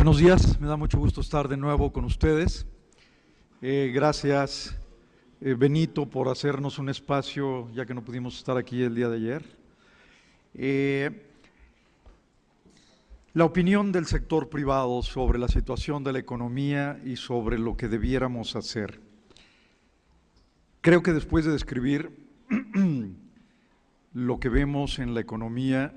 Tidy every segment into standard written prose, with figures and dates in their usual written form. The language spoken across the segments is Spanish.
Buenos días, me da mucho gusto estar de nuevo con ustedes. Gracias, Benito, por hacernos un espacio, ya que no pudimos estar aquí el día de ayer. La opinión del sector privado sobre la situación de la economía y sobre lo que debiéramos hacer. Creo que después de describir lo que vemos en la economía,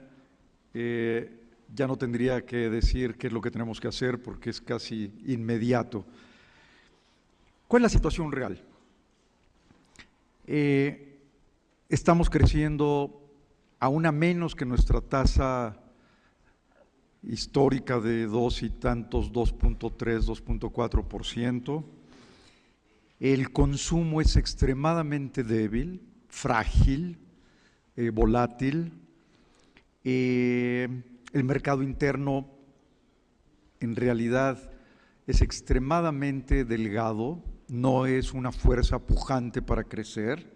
ya no tendría que decir qué es lo que tenemos que hacer porque es casi inmediato. ¿Cuál es la situación real? Estamos creciendo aún a menos que nuestra tasa histórica de 2.3, 2.4%. El consumo es extremadamente débil, frágil, volátil. El mercado interno en realidad es extremadamente delgado, no es una fuerza pujante para crecer.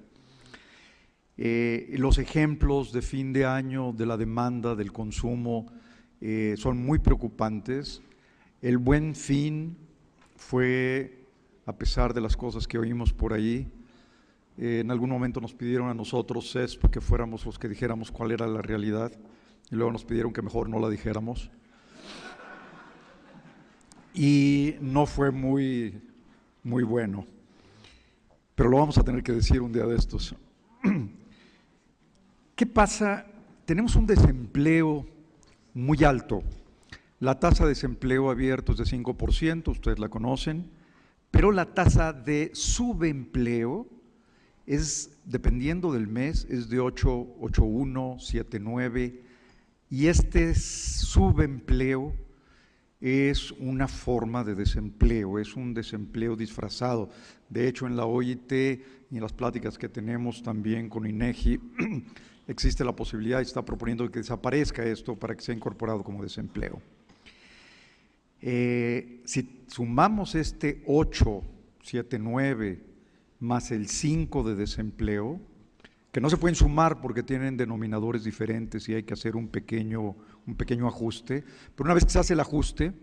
Los ejemplos de fin de año de la demanda del consumo son muy preocupantes. El Buen Fin fue, a pesar de las cosas que oímos por ahí, en algún momento nos pidieron a nosotros, CESP, que fuéramos los que dijéramos cuál era la realidad, y luego nos pidieron que mejor no la dijéramos. Y no fue muy bueno, pero lo vamos a tener que decir un día de estos. ¿Qué pasa? Tenemos un desempleo muy alto. La tasa de desempleo abierto es de 5%, ustedes la conocen, pero la tasa de subempleo es, dependiendo del mes, es de 8.1, 7.9, y este subempleo es una forma de desempleo, es un desempleo disfrazado. De hecho, en la OIT y en las pláticas que tenemos también con INEGI, existe la posibilidad y está proponiendo que desaparezca esto para que sea incorporado como desempleo. Si sumamos este 8, 7, 9 más el 5 de desempleo, que no se pueden sumar porque tienen denominadores diferentes y hay que hacer un pequeño ajuste, pero una vez que se hace el ajuste,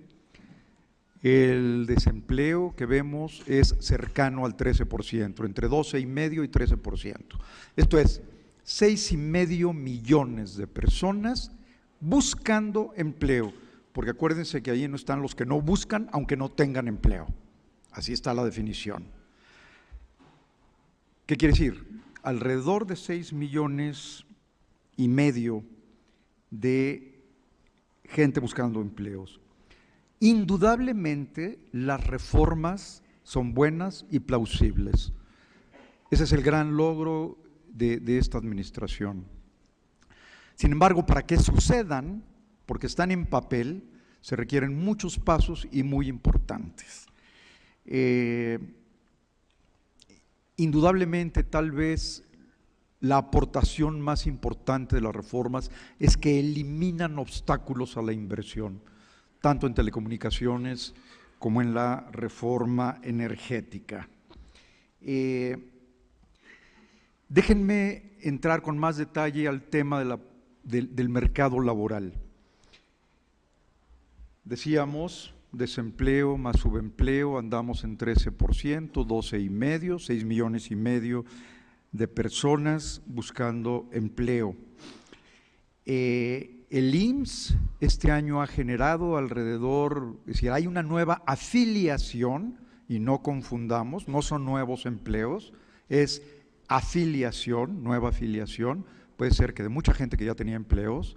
el desempleo que vemos es cercano al 13%, entre 12,5 y 13%. Esto es 6,5 millones de personas buscando empleo, porque acuérdense que ahí no están los que no buscan, aunque no tengan empleo. Así está la definición. ¿Qué quiere decir? Alrededor de 6,5 millones de gente buscando empleos. Indudablemente las reformas son buenas y plausibles. Ese es el gran logro de esta administración. Sin embargo, para que sucedan, porque están en papel, se requieren muchos pasos y muy importantes. Indudablemente, tal vez la aportación más importante de las reformas es que eliminan obstáculos a la inversión, tanto en telecomunicaciones como en la reforma energética. Déjenme entrar con más detalle al tema del mercado laboral. Decíamos, desempleo más subempleo, andamos en 13%, 12,5, 6,5 millones de personas buscando empleo. El IMSS este año ha generado alrededor, es decir, hay una nueva afiliación, y no confundamos, no son nuevos empleos, es afiliación, nueva afiliación, puede ser que de mucha gente que ya tenía empleos.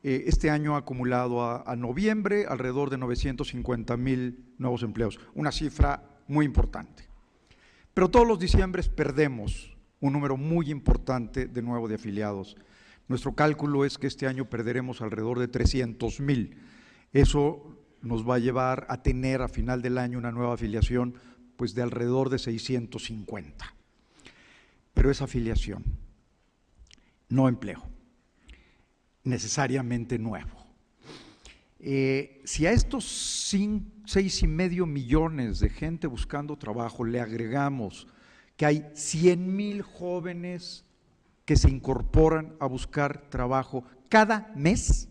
Este año ha acumulado a noviembre alrededor de 950,000 nuevos empleos, una cifra muy importante. Pero todos los diciembres perdemos un número muy importante de nuevo de afiliados. Nuestro cálculo es que este año perderemos alrededor de 300,000. Eso nos va a llevar a tener a final del año una nueva afiliación pues de alrededor de 650. Pero es afiliación, no empleo, necesariamente nuevo. Si a estos 6,5 millones de gente buscando trabajo le agregamos que hay 100,000 jóvenes que se incorporan a buscar trabajo cada mes,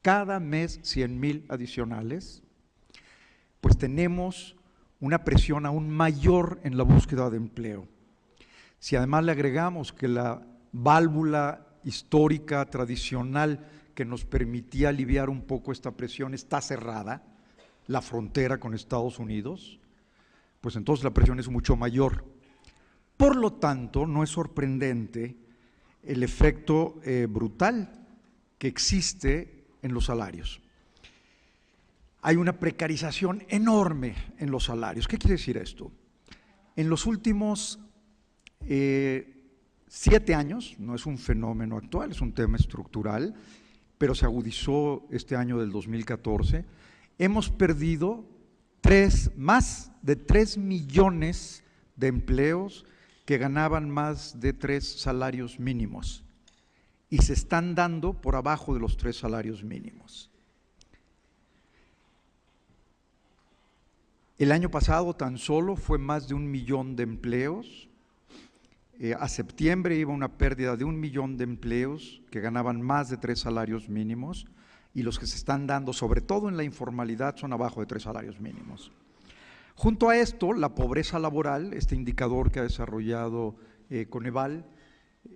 cada mes 100,000 adicionales, pues tenemos una presión aún mayor en la búsqueda de empleo. Si además le agregamos que la válvula histórica, tradicional, que nos permitía aliviar un poco esta presión está cerrada, la frontera con Estados Unidos, pues entonces la presión es mucho mayor. Por lo tanto, no es sorprendente el efecto brutal que existe en los salarios. Hay una precarización enorme en los salarios. ¿Qué quiere decir esto? En los últimos 7 años, no es un fenómeno actual, es un tema estructural, pero se agudizó este año del 2014, hemos perdido más de 3 millones de empleos que ganaban más de 3 salarios mínimos y se están dando por abajo de los 3 salarios mínimos. El año pasado tan solo fue más de 1 millón de empleos. A septiembre iba una pérdida de 1 millón de empleos que ganaban más de 3 salarios mínimos y los que se están dando, sobre todo en la informalidad, son abajo de 3 salarios mínimos. Junto a esto, la pobreza laboral, este indicador que ha desarrollado Coneval,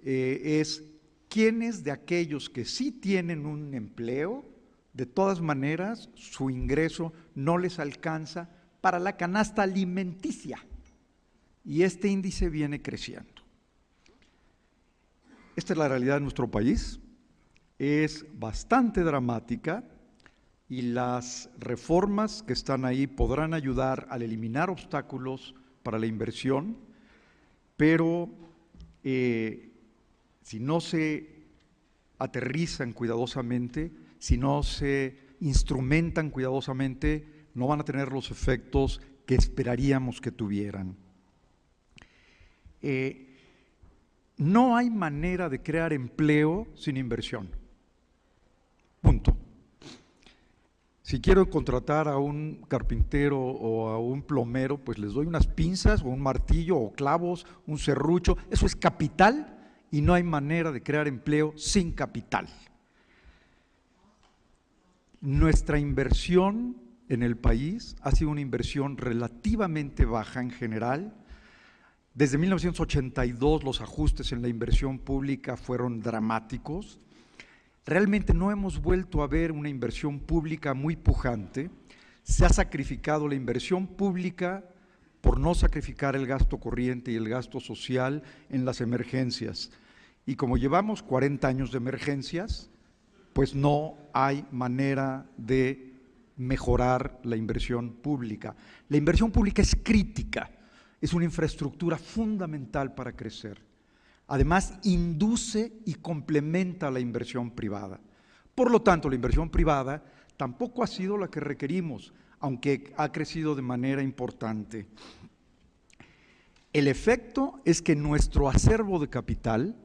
es quiénes de aquellos que sí tienen un empleo, de todas maneras, su ingreso no les alcanza para la canasta alimenticia. Y este índice viene creciendo. Esta es la realidad de nuestro país, es bastante dramática y las reformas que están ahí podrán ayudar al eliminar obstáculos para la inversión, pero si no se aterrizan cuidadosamente, si no se instrumentan cuidadosamente, no van a tener los efectos que esperaríamos que tuvieran. No hay manera de crear empleo sin inversión. Punto. Si quiero contratar a un carpintero o a un plomero, pues les doy unas pinzas o un martillo o clavos, un serrucho. Eso es capital y no hay manera de crear empleo sin capital. Nuestra inversión en el país ha sido una inversión relativamente baja en general. Desde 1982 los ajustes en la inversión pública fueron dramáticos. Realmente no hemos vuelto a ver una inversión pública muy pujante. Se ha sacrificado la inversión pública por no sacrificar el gasto corriente y el gasto social en las emergencias. Y como llevamos 40 años de emergencias, pues no hay manera de mejorar la inversión pública. La inversión pública es crítica. Es una infraestructura fundamental para crecer. Además, induce y complementa la inversión privada. Por lo tanto, la inversión privada tampoco ha sido la que requerimos, aunque ha crecido de manera importante. El efecto es que nuestro acervo de capital,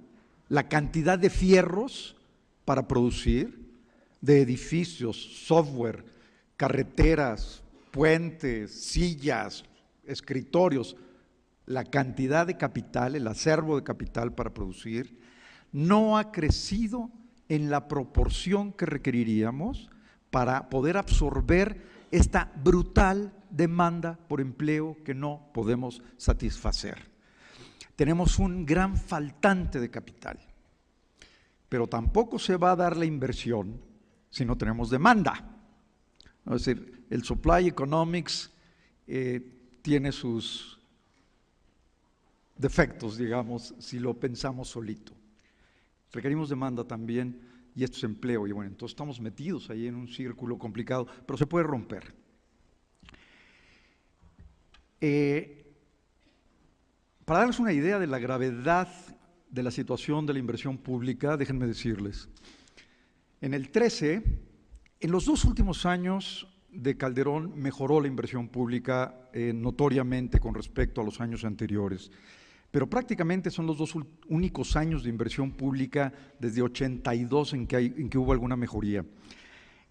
la cantidad de fierros para producir, de edificios, software, carreteras, puentes, sillas, escritorios, la cantidad de capital, el acervo de capital para producir, no ha crecido en la proporción que requeriríamos para poder absorber esta brutal demanda por empleo que no podemos satisfacer. Tenemos un gran faltante de capital, pero tampoco se va a dar la inversión si no tenemos demanda. Es decir, el supply economics tiene sus defectos, digamos, si lo pensamos solito. Requerimos demanda también y esto es empleo y bueno, entonces estamos metidos ahí en un círculo complicado, pero se puede romper. Para darles una idea de la gravedad de la situación de la inversión pública, déjenme decirles, en el 13, en los 2 últimos años de Calderón mejoró la inversión pública notoriamente con respecto a los años anteriores. Pero prácticamente son los 2 únicos años de inversión pública desde 82 en que hubo alguna mejoría.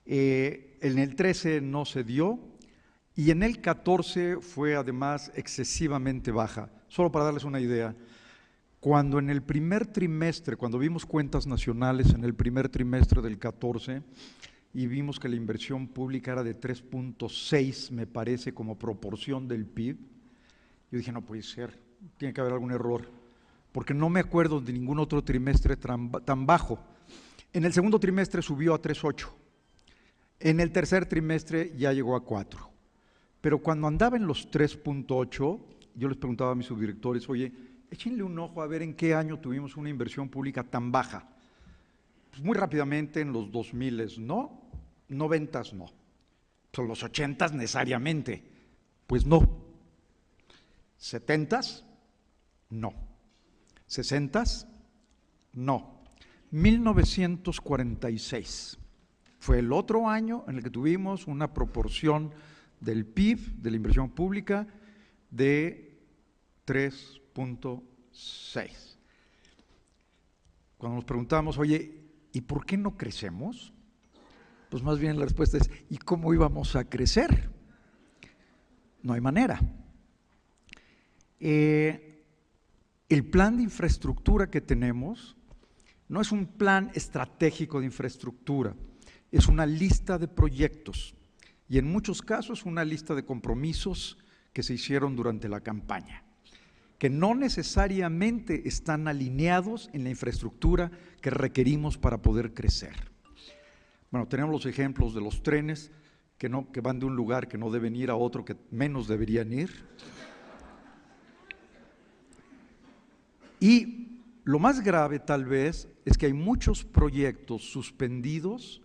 En el 13 no se dio y en el 14 fue además excesivamente baja. Solo para darles una idea, cuando en el primer trimestre, cuando vimos cuentas nacionales en el primer trimestre del 14, y vimos que la inversión pública era de 3.6, me parece, como proporción del PIB. Yo dije, no puede ser, tiene que haber algún error, porque no me acuerdo de ningún otro trimestre tan bajo. En el segundo trimestre subió a 3.8, en el tercer trimestre ya llegó a 4, pero cuando andaba en los 3.8, yo les preguntaba a mis subdirectores, oye, échenle un ojo a ver en qué año tuvimos una inversión pública tan baja. Pues muy rápidamente en los 2000 no, 90s no, son los 80s necesariamente, pues no, 70s no, 60s no, 1946 fue el otro año en el que tuvimos una proporción del PIB, de la inversión pública, de 3.6. Cuando nos preguntamos, oye, ¿y por qué no crecemos? Pues más bien la respuesta es, ¿y cómo íbamos a crecer? No hay manera. El plan de infraestructura que tenemos no es un plan estratégico de infraestructura, es una lista de proyectos y en muchos casos una lista de compromisos que se hicieron durante la campaña, que no necesariamente están alineados en la infraestructura que requerimos para poder crecer. Bueno, tenemos los ejemplos de los trenes que van de un lugar que no deben ir a otro que menos deberían ir. Y lo más grave tal vez es que hay muchos proyectos suspendidos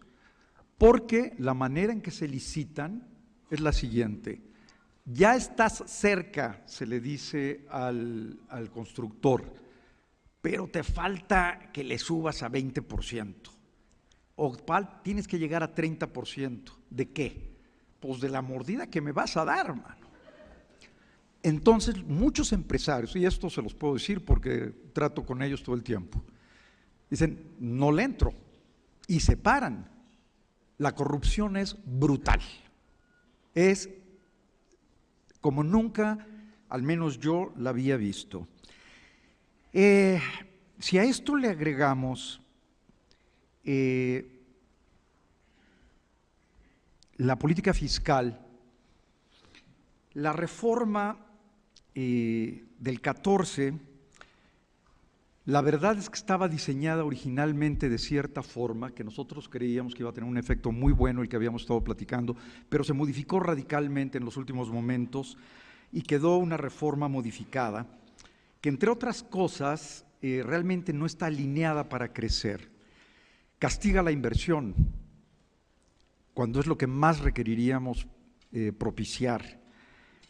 porque la manera en que se licitan es la siguiente. Ya estás cerca, se le dice al constructor, pero te falta que le subas a 20%. O tienes que llegar a 30%. ¿De qué? Pues de la mordida que me vas a dar, mano. Entonces, muchos empresarios, y esto se los puedo decir porque trato con ellos todo el tiempo, dicen, no le entro, y se paran. La corrupción es brutal. Es como nunca, al menos yo la había visto. Si a esto le agregamos la política fiscal, la reforma del 14, la verdad es que estaba diseñada originalmente de cierta forma, que nosotros creíamos que iba a tener un efecto muy bueno, el que habíamos estado platicando, pero se modificó radicalmente en los últimos momentos y quedó una reforma modificada, que entre otras cosas realmente no está alineada para crecer. Castiga la inversión, cuando es lo que más requeriríamos propiciar.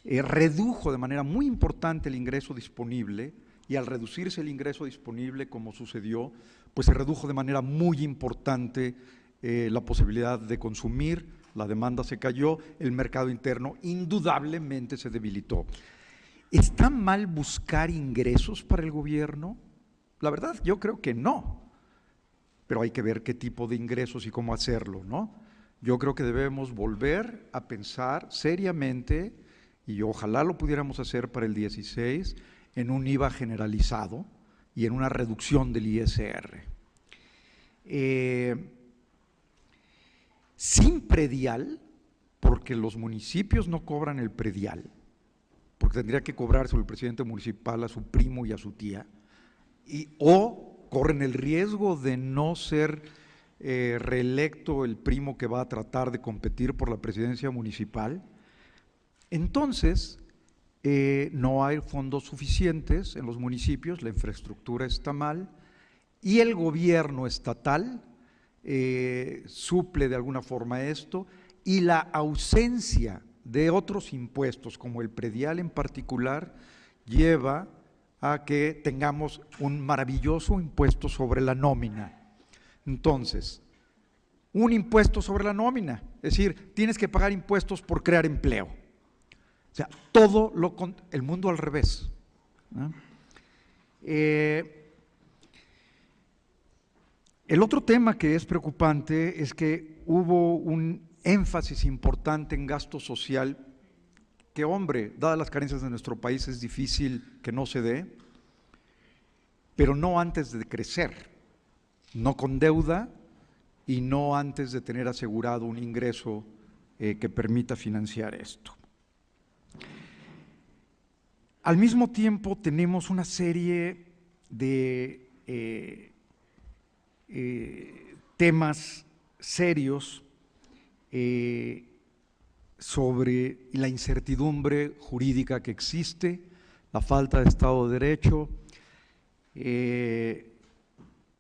Redujo de manera muy importante el ingreso disponible, y al reducirse el ingreso disponible, como sucedió, pues se redujo de manera muy importante la posibilidad de consumir, la demanda se cayó, el mercado interno indudablemente se debilitó. ¿Está mal buscar ingresos para el gobierno? La verdad, yo creo que no, pero hay que ver qué tipo de ingresos y cómo hacerlo, ¿no? Yo creo que debemos volver a pensar seriamente, y ojalá lo pudiéramos hacer para el 16, en un IVA generalizado y en una reducción del ISR. Sin predial, porque los municipios no cobran el predial, porque tendría que cobrárselo el presidente municipal a su primo y a su tía, o corren el riesgo de no ser reelecto el primo que va a tratar de competir por la presidencia municipal. Entonces, no hay fondos suficientes en los municipios, la infraestructura está mal y el gobierno estatal suple de alguna forma esto, y la ausencia de otros impuestos como el predial en particular lleva a que tengamos un maravilloso impuesto sobre la nómina. Entonces, un impuesto sobre la nómina, es decir, tienes que pagar impuestos por crear empleo. O sea, el mundo al revés, ¿no? El otro tema que es preocupante es que hubo un énfasis importante en gasto social que, hombre, dadas las carencias de nuestro país es difícil que no se dé, pero no antes de crecer, no con deuda y no antes de tener asegurado un ingreso que permita financiar esto. Al mismo tiempo tenemos una serie de temas serios sobre la incertidumbre jurídica que existe, la falta de Estado de Derecho,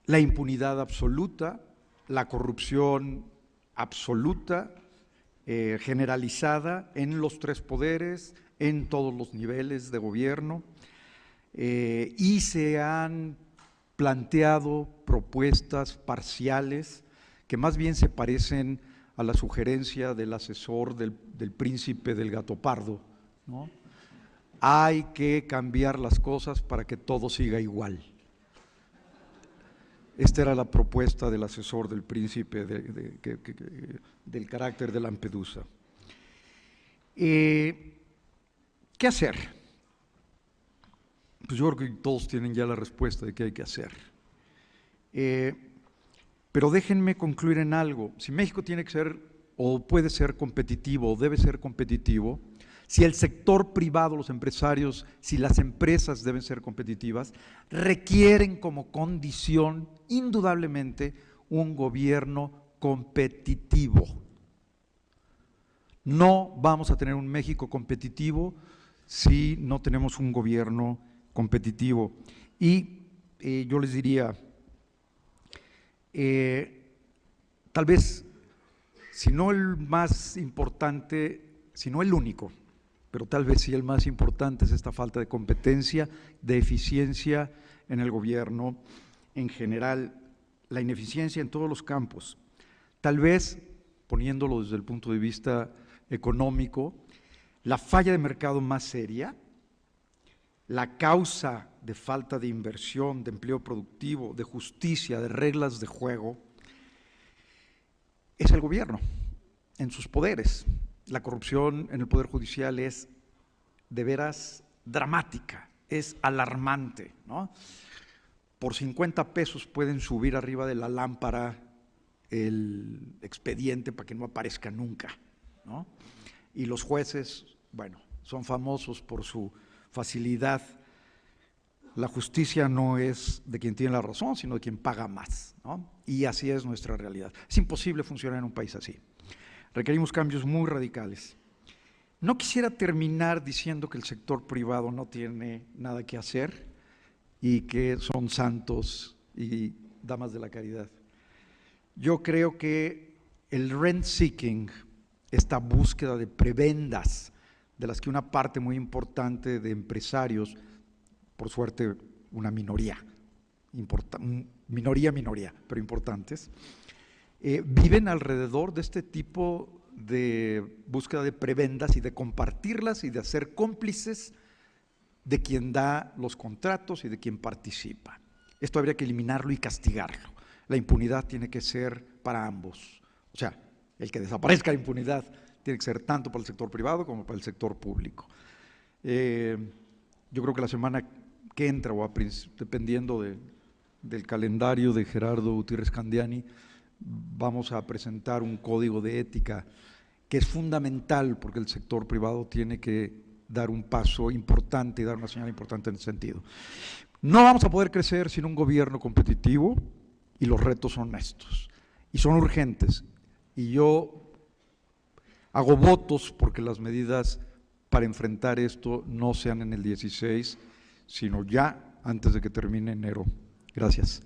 la impunidad absoluta, la corrupción absoluta, generalizada en los tres poderes, en todos los niveles de gobierno, y se han planteado propuestas parciales que más bien se parecen a la sugerencia del asesor del príncipe del gato pardo, ¿no? Hay que cambiar las cosas para que todo siga igual. Esta era la propuesta del asesor del príncipe del carácter de Lampedusa. ¿Qué hacer? Pues yo creo que todos tienen ya la respuesta de qué hay que hacer. Pero déjenme concluir en algo. Si México tiene que ser, o puede ser competitivo, o debe ser competitivo, si el sector privado, los empresarios, si las empresas deben ser competitivas, requieren como condición, indudablemente, un gobierno competitivo. No vamos a tener un México competitivo si no tenemos un gobierno competitivo. Y yo les diría, tal vez, si no el más importante, si no el único, pero tal vez sí el más importante, es esta falta de competencia, de eficiencia en el gobierno en general, la ineficiencia en todos los campos. Tal vez, poniéndolo desde el punto de vista económico, la falla de mercado más seria, la causa de falta de inversión, de empleo productivo, de justicia, de reglas de juego, es el gobierno en sus poderes. La corrupción en el Poder Judicial es de veras dramática, es alarmante, ¿no? Por 50 pesos pueden subir arriba de la lámpara el expediente para que no aparezca nunca, ¿no? Y los jueces, bueno, son famosos por su facilidad. La justicia no es de quien tiene la razón, sino de quien paga más, ¿no? Y así es nuestra realidad. Es imposible funcionar en un país así. Requerimos cambios muy radicales. No quisiera terminar diciendo que el sector privado no tiene nada que hacer y que son santos y damas de la caridad. Yo creo que el rent seeking, esta búsqueda de prebendas, de las que una parte muy importante de empresarios, por suerte una minoría, minoría, pero importantes, viven alrededor de este tipo de búsqueda de prebendas y de compartirlas y de hacer cómplices de quien da los contratos y de quien participa. Esto habría que eliminarlo y castigarlo. La impunidad tiene que ser para ambos. O sea, el que desaparezca la impunidad tiene que ser tanto para el sector privado como para el sector público. Yo creo que la semana que entra, o dependiendo del calendario de Gerardo Gutiérrez Candiani, vamos a presentar un código de ética que es fundamental porque el sector privado tiene que dar un paso importante y dar una señal importante en ese sentido. No vamos a poder crecer sin un gobierno competitivo y los retos son estos y son urgentes. Y yo hago votos porque las medidas para enfrentar esto no sean en el 16, sino ya antes de que termine enero. Gracias.